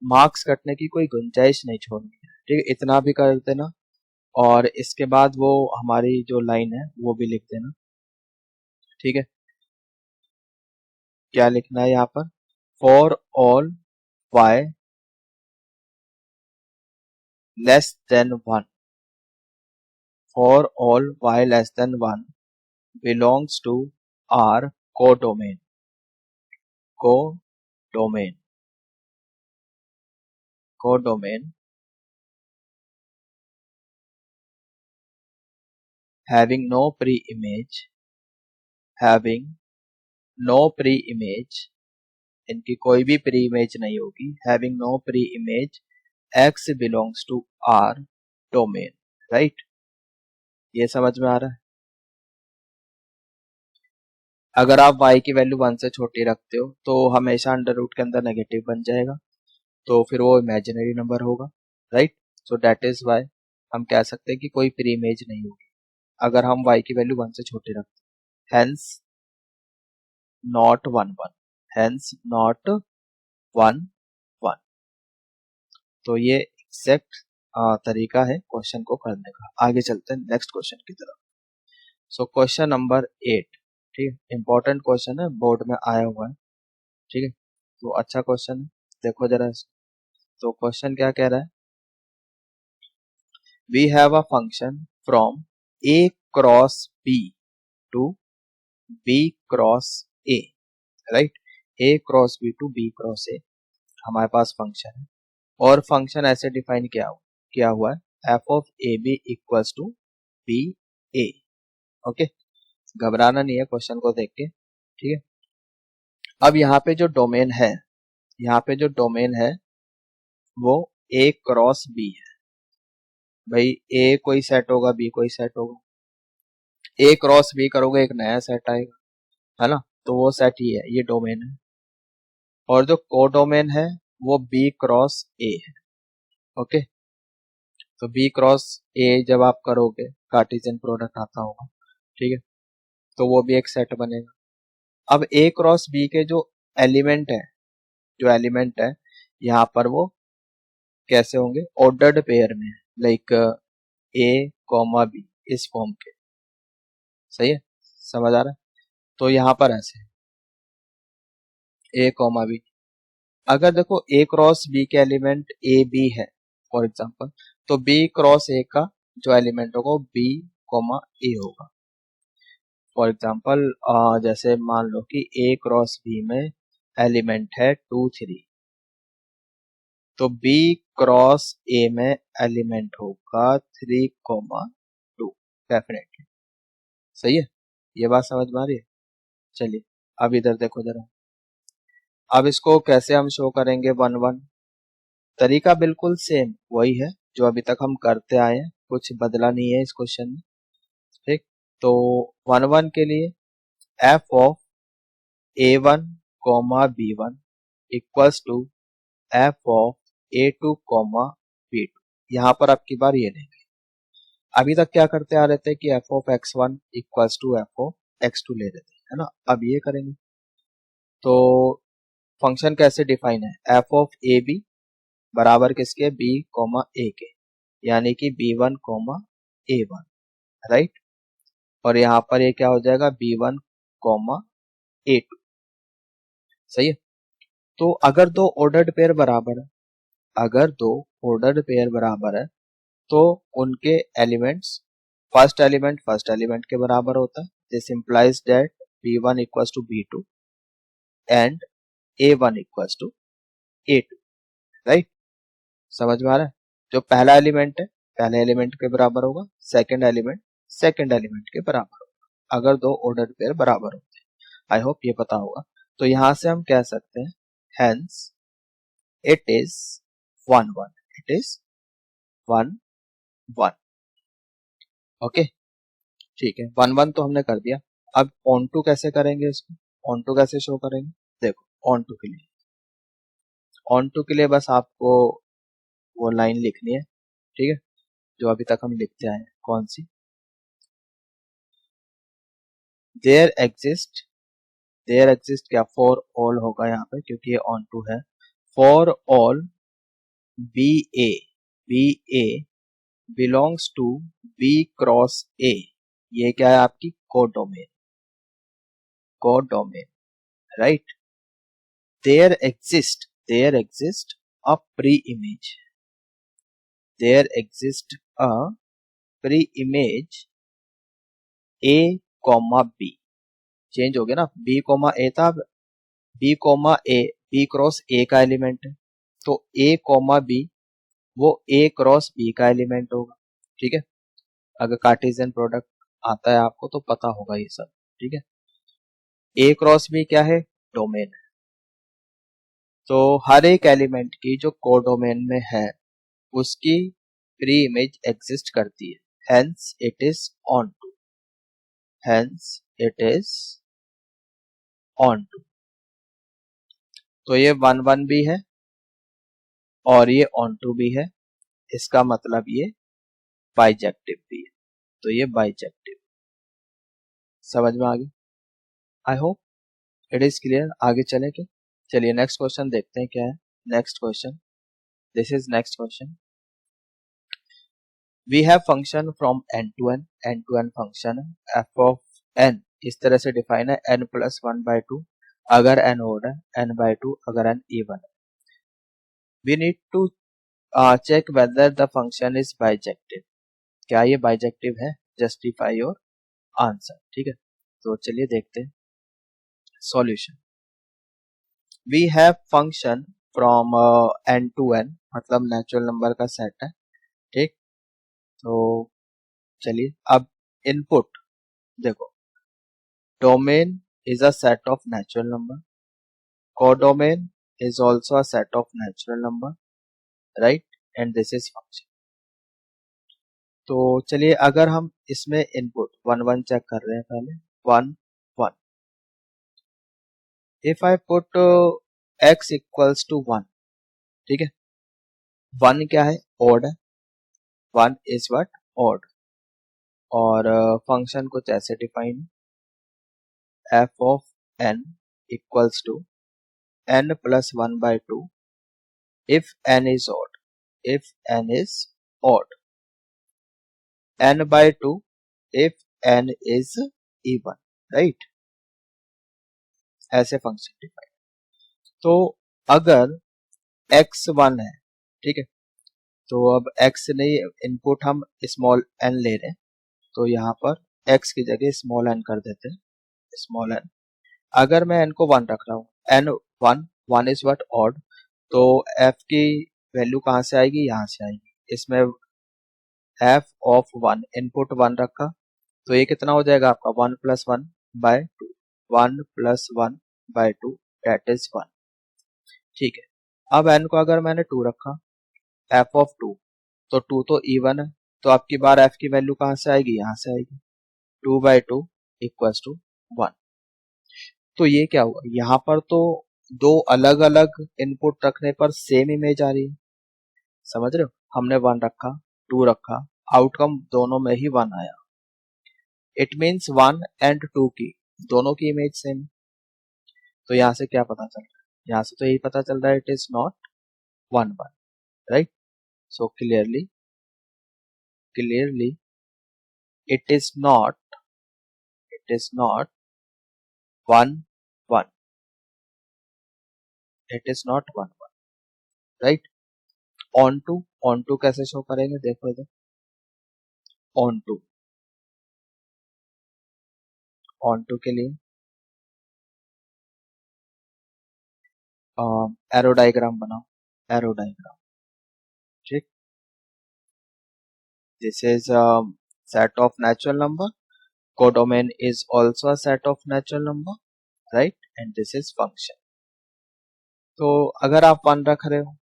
मार्क्स कटने की कोई गुंजाइश नहीं छोड़नी है। ठीक है, इतना भी कर देना और इसके बाद वो हमारी जो लाइन है वो भी लिख देना। ठीक है, क्या लिखना है यहाँ पर, for all y less than 1, for all y less than 1 belongs to R codomain, codomain, codomain having no pre-image, having no pre-image, इनकी कोई भी प्री इमेज नहीं होगी, having no pre image x belongs to R domain, right. ये समझ में आ रहा है। अगर आप y की वैल्यू 1 से छोटी रखते हो तो हमेशा अंडर रूट के अंदर नेगेटिव बन जाएगा, तो फिर वो इमेजिनरी नंबर होगा, right. So that is why हम कह सकते हैं कि कोई प्री इमेज नहीं होगी अगर हम y की वैल्यू 1 से छोटी रखते हैं। Hence not 1 1, hence not 1 1। तो ये एग्जैक्ट तरीका है क्वेश्चन को करने का। आगे चलते हैं नेक्स्ट क्वेश्चन की तरफ। सो क्वेश्चन नंबर 8, ठीक है, इंपॉर्टेंट क्वेश्चन है, बोर्ड में आया हुआ है। ठीक है, तो अच्छा क्वेश्चन है, देखो जरा इसको। तो क्वेश्चन क्या कह रहा है, we have a function from a cross b to b cross a, right. a cross b to b cross a हमारे पास फंक्शन है और फंक्शन ऐसे डिफाइन किया हुआ है f of a b equals to b a. Okay, घबराना नहीं है क्वेश्चन को देख के। ठीक है, अब यहाँ पे जो डोमेन है, यहाँ पे जो डोमेन है वो ए क्रॉस बी है। भाई ए कोई सेट होगा, बी कोई सेट होगा, ए क्रॉस बी करोगे एक नया सेट आएगा, है ना, तो वो सेट ही है, ये डोमेन है। और जो कोडोमेन है वो बी क्रॉस ए है। ओके, तो बी क्रॉस ए जब आप करोगे कार्टेशियन प्रोडक्ट आता होगा, ठीक है, तो वो भी एक सेट बनेगा। अब ए क्रॉस बी के जो एलिमेंट है यहाँ पर वो कैसे होंगे, ऑर्डर्ड पेयर में, लाइक ए कॉमा बी, इस फॉर्म के। सही है, समझ आ रहा है। तो यहाँ पर ऐसे ए कॉमा बी, अगर देखो ए क्रॉस बी के एलिमेंट ए बी है फॉर एग्जांपल, तो बी क्रॉस ए का जो एलिमेंट होगा वो बी कॉमा ए होगा। फॉर एग्जांपल जैसे मान लो कि ए क्रॉस बी में एलिमेंट है 2 3, तो बी क्रॉस ए में एलिमेंट होगा 3 2 डेफिनेटली। सही है, ये बात समझ में आ रही है। चलिए अब इधर देखो जरा, अब इसको कैसे हम शो करेंगे 1 1। तरीका बिल्कुल सेम वही है जो अभी तक हम करते आए हैं, कुछ बदला नहीं है इस क्वेश्चन में। ठीक, तो 1 1 के लिए f of a1 comma b1 equals to F of a2 comma b2। यहाँ पर आपकी बार ये लेंगे, अभी तक क्या करते आ रहे थे कि f of x1 equals to F of x2 ले रहे थे, है ना। अब ये करेंगे तो फंक्शन कैसे डिफाइन है, एफ ऑफ ए बी बराबर किसके, b कॉमा ए के, यानी कि b1 कॉमा a1, राइट। और यहाँ पर ये क्या हो जाएगा, b1 कॉमा a2। सही है, तो अगर दो ऑर्डर्ड पेयर बराबर है, अगर दो ऑर्डर्ड पेयर बराबर है तो उनके एलिमेंट्स फर्स्ट एलिमेंट के बराबर होता है। This implies that b1 equals to b2 and a1 equals to a2, right. समझ में आ रहा है, जो पहला एलिमेंट है पहले एलिमेंट के बराबर होगा, सेकंड एलिमेंट के बराबर होगा, अगर दो ऑर्डर्ड पेयर बराबर होते हैं। आई होप ये पता होगा। तो यहां से हम कह सकते हैं hence it is 1 1, it is 1 1। Okay, ठीक है, 1 1 तो हमने कर दिया। अब ऑन टू कैसे करेंगे इसको, ऑन टू कैसे शो करेंगे, देखो ऑन टू के लिए बस आपको वो लाइन लिखनी है, ठीक है, जो अभी तक हम लिखते आए हैं। कौन सी, देयर एग्जिस्ट क्या, फॉर ऑल होगा यहाँ पे क्योंकि ये ऑन टू है। For all B A, B A belongs to B cross A, ये क्या है आपकी codomain, right. There exist a preimage, there exist a preimage A comma B, change हो गया ना, बी कॉमा ए था, B comma A, B cross A का element है, तो ए कॉमा बी वो ए क्रॉस बी का element होगा, ठीक है। अगर कार्टेशियन प्रोडक्ट आता है आपको तो पता होगा ये सब, ठीक है। ए क्रॉस बी क्या है, डोमेन है, तो हर एक एलिमेंट की जो कोडोमेन में है उसकी प्री इमेज एग्जिस्ट करती है, hence it is onto, hence it is onto. तो ये 1 1 भी है और ये ऑन टू भी है, इसका मतलब ये बाइजेक्टिव भी है, तो ये बाइजेक्टिव, समझ में आ गया। आई होप इट इज क्लियर। आगे चले क्या, चलिए नेक्स्ट क्वेश्चन देखते हैं क्या है। Next question, this is next question. We have function from N to N function F of N इस तरह से डिफाइन है, एन प्लस 1/2 अगर एन ओड है, एन बाई टू अगर एन इवन है। We need to check whether the function is bijective, क्या ये बाइजेक्टिव है, जस्टिफाई योर आंसर, ठीक है। तो चलिए देखते हैं solution. We have function from N to N, मतलब नेचुरल नंबर का सेट है, ठीक। तो चलिए अब इनपुट देखो, domain is a set of natural number, codomain is also a set of natural number, right, and this is function। तो चलिए अगर हम इसमें इनपुट 1 1 चेक कर रहे हैं, पहले 1 1, if I put x equals to 1, ठीक है, 1 क्या है, odd है, 1 is what, odd, और फंक्शन कुछ ऐसे define, f of n equals to n plus 1/2 if n is odd, if n is odd, n by 2 if n is even, right, ऐसे function define. तो अगर x1 है, ठीक है, तो अब x नहीं, इनपुट हम स्मॉल n ले रहे हैं, तो यहाँ पर x की जगह स्मॉल n कर देते हैं, स्मॉल n। अगर मैं n को 1 रख रहा हूँ, n 1 1 इज व्हाट, ऑड, तो f की वैल्यू कहाँ से आएगी, यहाँ से आएगी, इसमें f ऑफ 1, इनपुट 1 रखा, तो ये कितना हो जाएगा आपका 1 प्लस 1/2, 1 प्लस 1/2 दैट इज 1, ठीक है। अब n को अगर मैंने 2 रखा, f ऑफ 2, तो 2 तो इवन है, तो आपकी बार f की वैल्यू कहाँ से आएगी, यहाँ से आएगी, 2/2 इक्वल्स टू 1। तो ये क्या हुआ, यहाँ पर तो दो अलग अलग इनपुट रखने पर सेम इमेज आ रही है, समझ रहे हो, हमने 1 रखा 2 रखा, आउटकम दोनों में ही 1 आया, इट मीन्स 1 एंड 2 की दोनों की इमेज सेम। तो यहाँ से क्या पता चल रहा है, यहाँ से तो यही पता चल रहा है, it is not 1 1, right. So clearly it is not 1 1, it is not 1 1, right. Onto कैसे शो करेंगे, देखो इधर, ऑन टू के लिए एरो डायग्राम बनाओ, एरो डायग्राम, ठीक। This is set of natural number, codomain is also a set of natural number, right, and this is function. तो अगर आप 1 रख रहे हो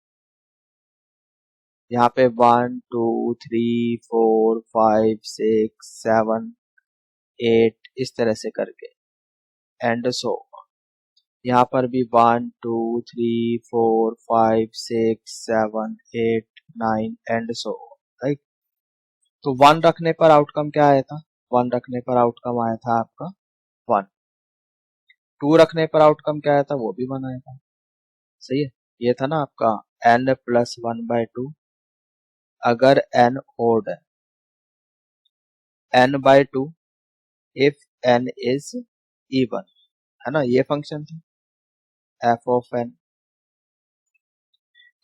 यहाँ पे 1 2 3 4 5 6 7 8 इस तरह से करके एंड सो यहाँ पर भी 1 2 3 4 5 6 7 8 9 एंड सो, राइट। तो 1 रखने पर आउटकम क्या आया था? 1 रखने पर आउटकम आया था आपका 1। 2 रखने पर आउटकम क्या आया था? वो भी 1 आया था। सही है। ये था ना आपका n प्लस 1/2 अगर n ओड है, n/2 if n is even, है ना, ये फंक्शन था f ऑफ n।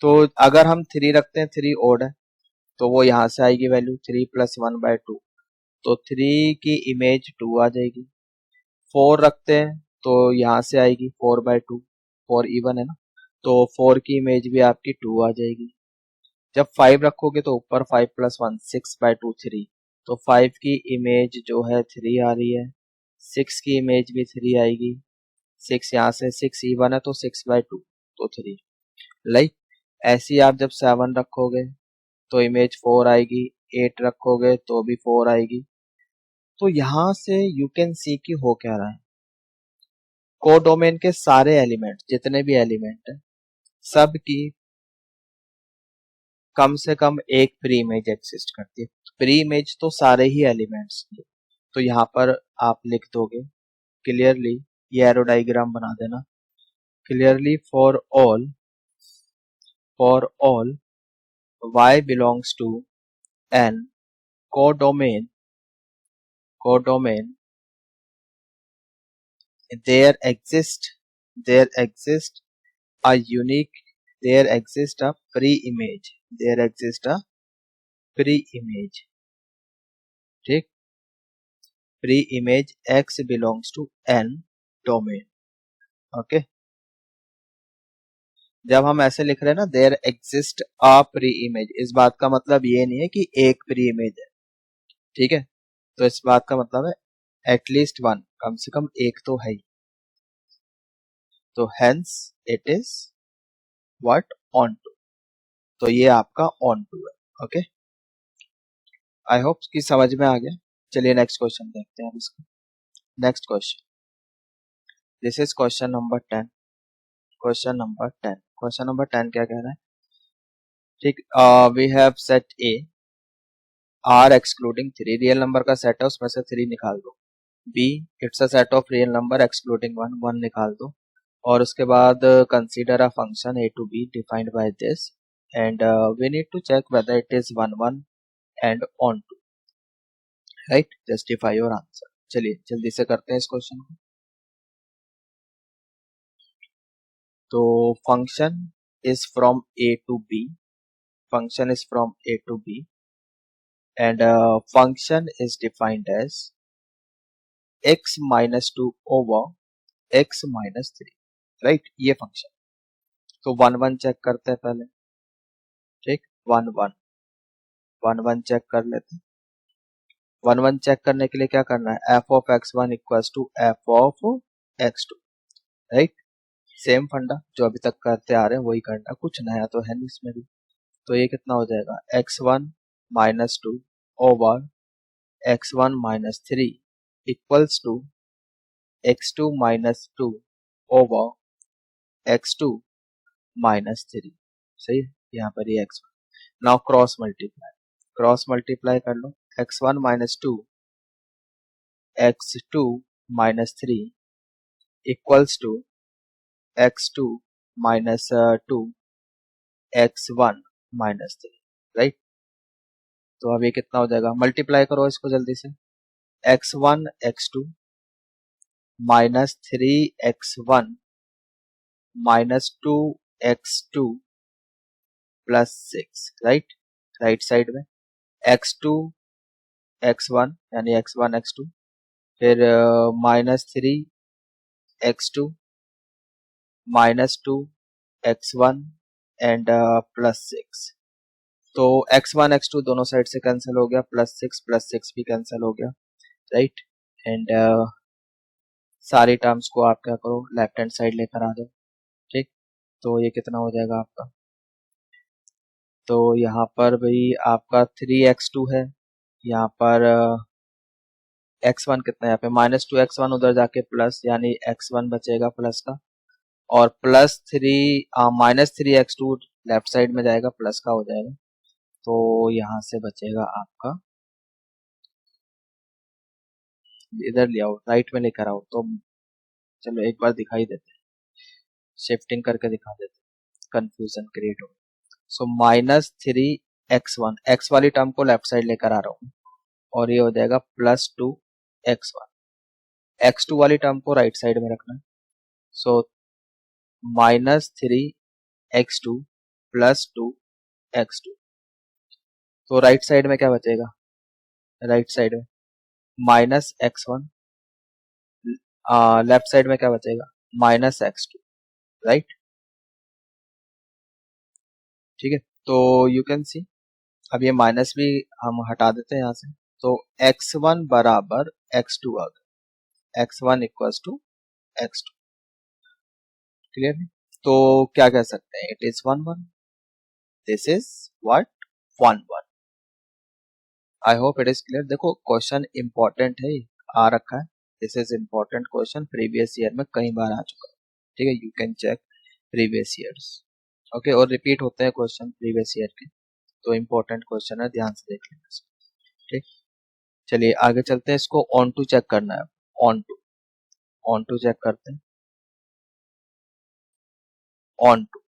तो अगर हम 3 रखते हैं, 3 ओड है, तो वो यहाँ से आएगी वैल्यू 3 प्लस 1/2, तो 3 की इमेज 2 आ जाएगी। 4 रखते हैं तो यहाँ से आएगी 4/2, 4 इवन है ना, तो 4 की इमेज भी आपकी 2 आ जाएगी। जब 5 रखोगे तो ऊपर 5 प्लस 1 6/2 3, तो 5 की इमेज जो है 3 आ रही है, 6 की इमेज भी 3 आएगी। 6 यहाँ से 6 इवन है तो 6/2 तो 3, लाइक ऐसे ही आप जब 7 रखोगे तो इमेज 4 आएगी, 8 रखोगे तो भी 4 आएगी। तो यहाँ से यू कैन सी की हो क्या रहा है, कोडोमेन के सारे एलिमेंट, जितने भी एलिमेंट है, सब की कम से कम एक प्री इमेज एग्जिस्ट करती है। प्री इमेज तो सारे ही एलिमेंट्स की। तो यहाँ पर आप लिख दोगे क्लियरली, ये एरो डायग्राम बना देना, clearly for all y belongs to n codomain there exists a unique there exists a pre-image, ठीक, pre-image x belongs to n domain, okay. जब हम ऐसे लिख रहे हैं ना there exist a preimage, इस बात का मतलब ये नहीं है कि एक प्री इमेज है, ठीक है। तो इस बात का मतलब है एटलीस्ट वन, कम से कम एक तो है ही। तो hence it is what onto, तो ये आपका ऑन टू है, ओके। आई होप कि समझ में आ गया। चलिए नेक्स्ट क्वेश्चन देखते हैं इसका। Next question, this is question number 10। Question number 10 क्या कह रहा है, ठीक, we have set A R excluding 3, real number का सेट है, उसमें से 3 निकाल दो। B it's a set of real number excluding 1, 1 निकाल दो। और उसके बाद consider a function A to B defined by this and we need to check whether it is 1 1 and onto, right, justify your answer. चलिए जल्दी से करते हैं इस क्वेश्चन को। तो function is from A to B, function is from A to B and function is defined as x minus 2 over x minus 3, right, ये function. तो 1 1 चेक करते हैं पहले, ठीक, 1 1 1 1 चेक कर लेते हैं। 1 1 चेक करने के लिए क्या करना है, f of x1 equals to f of x2, right. Same funda जो अभी तक करते आ रहे हैं वही करना, कुछ नया तो है नहीं इसमें भी। तो ये कितना हो जाएगा, x1 minus 2 over x1 minus 3 equals to x2 minus 2 over x2 minus 3, सही है। यहाँ पर ये x1, नाउ क्रॉस मल्टीप्लाई कर लो, x1 minus 2 x2 minus 3 equals to x2 minus 2 x1 minus 3, right. तो अब ये कितना हो जाएगा, मल्टीप्लाई करो इसको जल्दी से, x1 x2 minus 3x1 minus 2x2 plus 6, right, right side में x2 x1 यानी x1 x2, फिर minus 3x2 minus 2x1 and plus 6। तो x1 x2 दोनों साइड से कैंसिल हो गया, प्लस 6 भी कैंसिल हो गया, राइट। एंड सारी टर्म्स को आप क्या करो, लेफ्ट हैंड साइड लेकर आ जाओ, ठीक। तो ये कितना हो जाएगा आपका, तो यहाँ पर भाई आपका 3x2 है, यहाँ पर x1 कितना है, यहाँ पे -2x1 उधर जाके प्लस, यानी x1 बचेगा प्लस का, और -3x2 लेफ्ट साइड में जाएगा, प्लस का हो जाएगा। तो यहाँ से बचेगा आपका, इधर ले आओ, राइट में लेकर आओ, तो चलो एक बार दिखाई देते हैं, शिफ्टिंग करके दिखा देते हैं, कंफ्यूजन क्रिएट हो। सो -3x1, x वाली टर्म को लेफ्ट साइड लेकर आ रहा हूँ, और ये हो जाएगा +2x1, x2 वाली टर्म को राइट साइड में रखना है। सो -3x2 +2x2, तो राइट साइड में क्या बचेगा, राइट साइड में -x1, लेफ्ट साइड में क्या बचेगा, -x2, राइट। ठीक है, तो यू कैन सी, अब ये माइनस भी हम हटा देते हैं यहाँ से, तो x1 बराबर x2 आ गया, x1 equals to x2, clear है। तो क्या कह सकते हैं, it is 1 1, this is what, 1 1। I hope it is clear. देखो क्वेश्चन इंपॉर्टेंट है, आ रखा है, this is important question, previous year में कई बार आ चुका है, ठीक है, you can check previous years, okay, और रिपीट होते हैं क्वेश्चन प्रीवियस ईयर के, तो इम्पोर्टेंट क्वेश्चन है, ध्यान से देख लेना, ठीक। चलिए आगे चलते हैं, इसको ऑन टू चेक करना है, onto, onto check करते हैं, ऑन टू,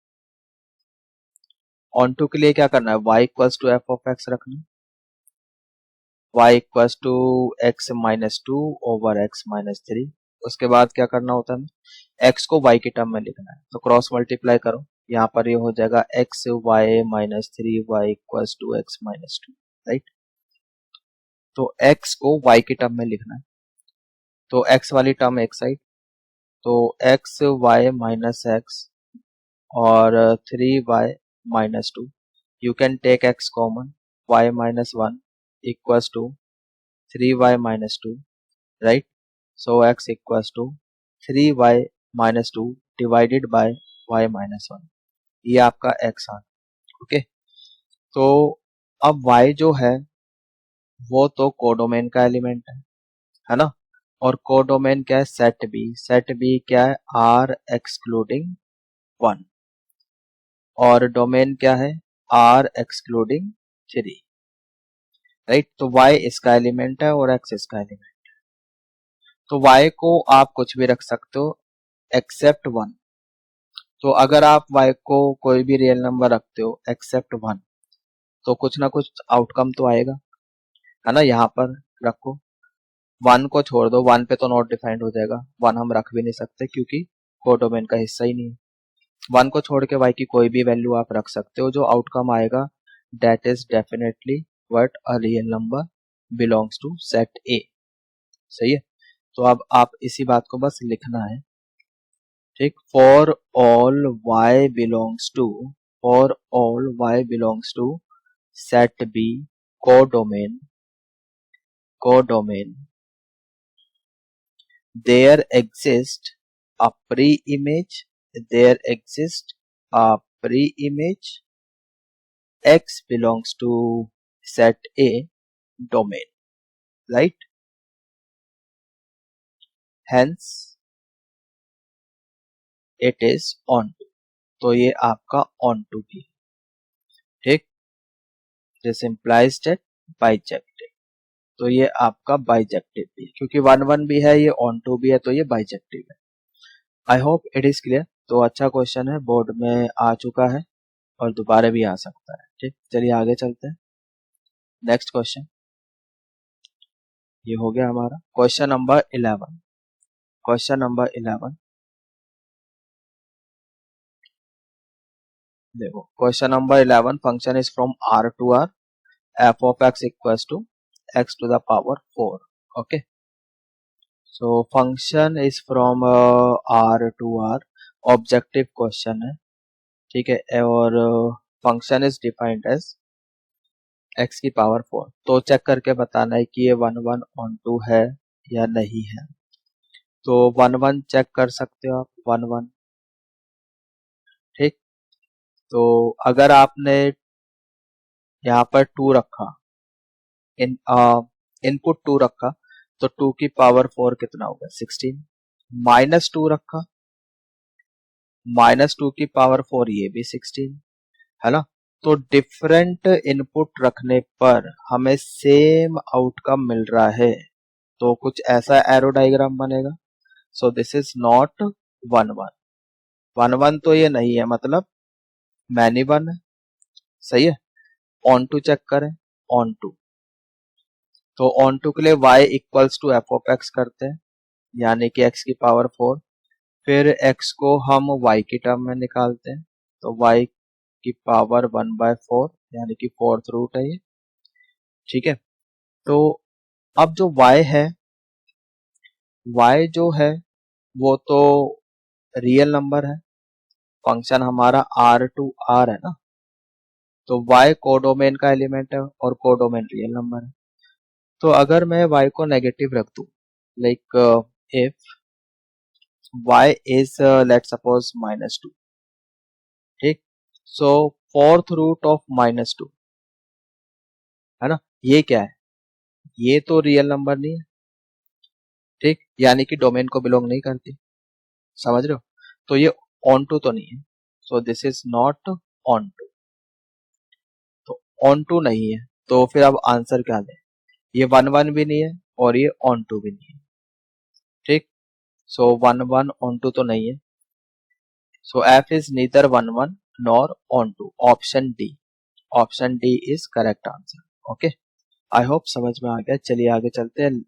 ऑन टू के लिए क्या करना है, y equals to F of X रखना है, y equals to x-2 over x-3, उसके बाद क्या करना होता है, x को y की टर्म में लिखना है, तो क्रॉस मल्टीप्लाई करो, यहाँ पर ये हो जाएगा x-y-3y equals to x-2, right. तो x को y की टर्म में लिखना है, तो x वाली टर्म एक साइड, तो x y माइनस एक्स और 3y-2, you can take x common, y-1 equals to 3y-2, right. So x equals to 3y-2 divided by y-1, ये आपका x आ, ओके। तो अब y जो है वो तो कोडोमेन का एलिमेंट है ना, और कोडोमेन क्या है, सेट बी क्या है, r एक्सक्लूडिंग 1, और डोमेन क्या है, r एक्सक्लूडिंग 3, राइट। तो y इसका एलिमेंट है और x इसका एलिमेंट है, तो y को आप कुछ भी रख सकते हो एक्सेप्ट 1, तो अगर आप y को कोई भी रियल नंबर रखते हो एक्सेप्ट 1, तो कुछ ना कुछ आउटकम तो आएगा, है ना। यहाँ पर रखो, 1 को छोड़ दो, 1 पे तो नॉट डिफाइंड हो जाएगा, 1 हम रख भी नहीं सकते क्योंकि कोडोमेन का हिस्सा ही नहीं है। 1 को छोड़ के y की कोई भी वैल्यू आप रख सकते हो, जो आउटकम आएगा that is definitely what, a real number belongs to set A, सही है। तो अब आप इसी बात को बस लिखना है, ठीक। For all y belongs to, for all y belongs to set B codomain, codomain there exists a pre-image, there exists a pre-image x belongs to set A domain, right? Hence it is onto, तो ये आपका onto भी है, ठीक। this implies that bijective, तो ये आपका bijective भी है, क्योंकि 1 1 भी है, ये onto भी है, तो ये बाइजेक्टिव है। आई होप इट इज क्लियर। तो अच्छा क्वेश्चन है, बोर्ड में आ चुका है और दोबारा भी आ सकता है, ठीक। चलिए आगे चलते हैं, नेक्स्ट क्वेश्चन, ये हो गया हमारा क्वेश्चन नंबर 11, क्वेश्चन नंबर 11 देखो, question number 11, function is from r to r, f of x equals to x to the power 4, okay. So function is from r to r, objective question है, ठीक है, और function is defined as x की power 4, तो check करके बताना है कि ये 1 1 ऑन टू है या नहीं है। तो 1 1 चेक कर सकते हो आप, 1 1, ठीक। तो अगर आपने यहाँ पर 2 रखा, इनपुट 2 रखा, तो 2 की पावर 4 कितना होगा 16, माइनस 2 रखा, माइनस 2 की पावर 4 ये भी 16 है ना। तो डिफरेंट इनपुट रखने पर हमें सेम आउटकम मिल रहा है, तो कुछ ऐसा एरो डायग्राम बनेगा। सो दिस इज नॉट 1 1 1 1 तो ये नहीं है, मतलब मैनी 1 है, सही है। ऑन टू चेक करें, ऑन टू, तो ऑन टू के लिए y equals to F of X करते हैं, यानी कि x की पावर 4, फिर x को हम y की टर्म में निकालते हैं, तो y की पावर 1/4 यानी कि 4th रूट है ये, ठीक है। तो अब जो y है, y जो है वो तो रियल नंबर है, फंक्शन हमारा r टू r है ना, तो y कोडोमेन का एलिमेंट है और कोडोमेन रियल नंबर है। तो अगर मैं y को नेगेटिव रख दूं, like if y is let's suppose -2, ठीक। सो 4th रूट ऑफ -2 है ना, ये क्या है, ये तो रियल नंबर नहीं है, ठीक, यानी कि डोमेन को बिलोंग नहीं करती, समझ रहे हो। तो ये ऑन टू तो नहीं है, so this is not onto, तो ऑन टू नहीं है, तो फिर अब आंसर क्या दें, ये 1 1 भी नहीं है और ये ऑन टू भी नहीं है, ठीक। सो 1 1 ऑन टू तो नहीं है, so f is neither 1 1 nor on to, option D, option D is correct answer. Okay, I hope समझ में आ गया। चलिए आगे चलते हैं,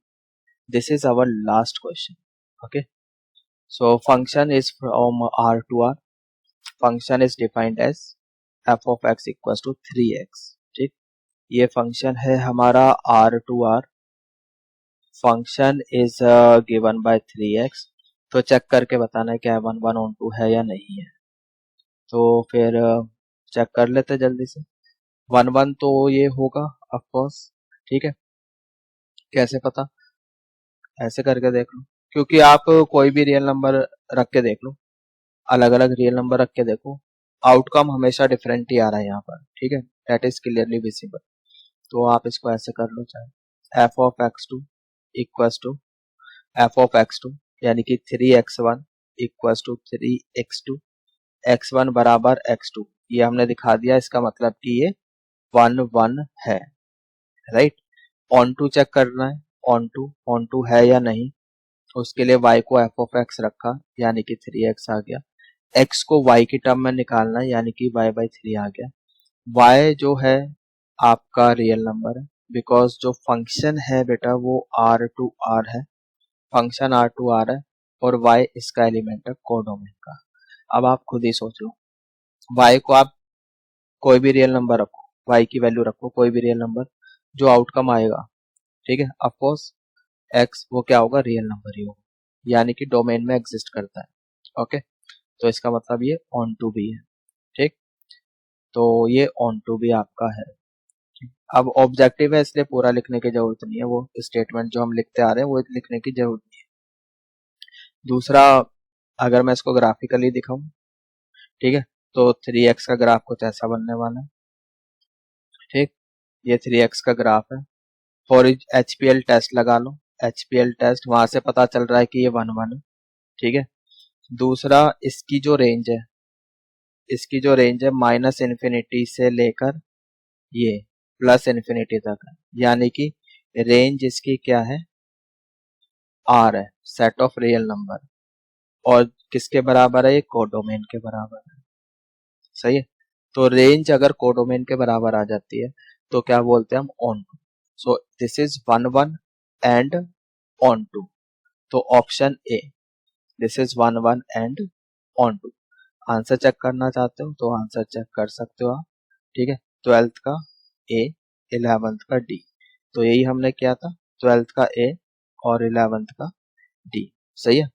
this is our last question. Okay, so function is from r to r, function is defined as f of x equals to 3x, ठीक। ये फंक्शन है हमारा r to r, function is given by 3x, तो check करके बताना है क्या 1 1 on 2 है या नहीं है। तो फिर चेक कर लेते जल्दी से, 1 1 तो ये होगा ऑफ कोर्स, ठीक है। कैसे पता, ऐसे करके देख लो, क्योंकि आप कोई भी रियल नंबर रख के देख लो, अलग अलग रियल नंबर रख के देखो, आउटकम हमेशा डिफरेंट ही आ रहा है यहाँ पर, ठीक है, दैट इज क्लियरली विजिबल। तो आप इसको ऐसे कर लो, चाहे F of X two equals to F of X two, यानी कि 3x1 equals to 3x2, x1 बराबर x2, ये हमने दिखा दिया, इसका मतलब कि ये 1 1 है, राइट। ऑन टू चेक करना है, ऑन टू है या नहीं, उसके लिए y को एफ ऑफ एक्स रखा, यानी कि 3x आ गया, x को y की टर्म में निकालना है, यानी कि y/3 आ गया। y जो है आपका रियल नंबर है, बिकॉज जो फंक्शन है बेटा वो r टू r है, फंक्शन r टू r है, और y इसका एलिमेंट है कोडोमेन का। अब आप खुद ही सोच लो, y को आप कोई भी रियल नंबर रखो, y की वैल्यू रखो कोई भी रियल नंबर, जो आउटकम आएगा, ठीक है, ऑफकोर्स x वो क्या होगा, रियल नंबर ही होगा, यानी कि डोमेन में एग्जिस्ट करता है। ओके, तो इसका मतलब ये ऑन टू भी है, ठीक। तो ये ऑन टू भी आपका है। अब ऑब्जेक्टिव है इसलिए पूरा लिखने की जरूरत नहीं है, वो स्टेटमेंट जो हम लिखते आ रहे हैं वो लिखने की जरूरत नहीं है। दूसरा, अगर मैं इसको ग्राफिकली दिखाऊं, ठीक है, तो 3x का ग्राफ कुछ ऐसा बनने वाला है, ठीक। ये 3x का ग्राफ है, फॉर HPL टेस्ट लगा लो, HPL टेस्ट, वहां से पता चल रहा है कि ये 1 1 है, ठीक है। दूसरा, इसकी जो रेंज है माइनस इन्फिनिटी से लेकर ये प्लस इन्फिनिटी तक है, यानी कि रेंज इसकी क्या है, आर है, सेट ऑफ रियल नंबर, और किसके बराबर है, ये कोडोमेन के बराबर है, सही है। तो रेंज अगर कोडोमेन के बराबर आ जाती है तो क्या बोलते हैं हम, onto. So this is 1 1 and onto, तो option A, this is 1 1 and onto. Answer check करना चाहते हो तो आंसर चेक कर सकते हो आप, ठीक है। 12th का ए, 11th का डी, तो यही हमने किया था, 12th का ए और 11th का डी, सही है।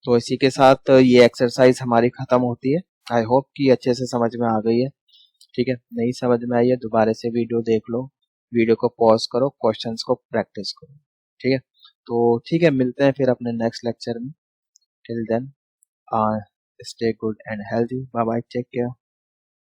तो इसी के साथ ये एक्सरसाइज हमारी खत्म होती है। आई होप कि अच्छे से समझ में आ गई है, ठीक है। नहीं समझ में आई है दोबारा से वीडियो देख लो, वीडियो को पॉज करो, क्वेश्चंस को प्रैक्टिस करो, ठीक है। तो ठीक है, मिलते हैं फिर अपने नेक्स्ट लेक्चर में। Till then, stay good and healthy, bye bye, take care.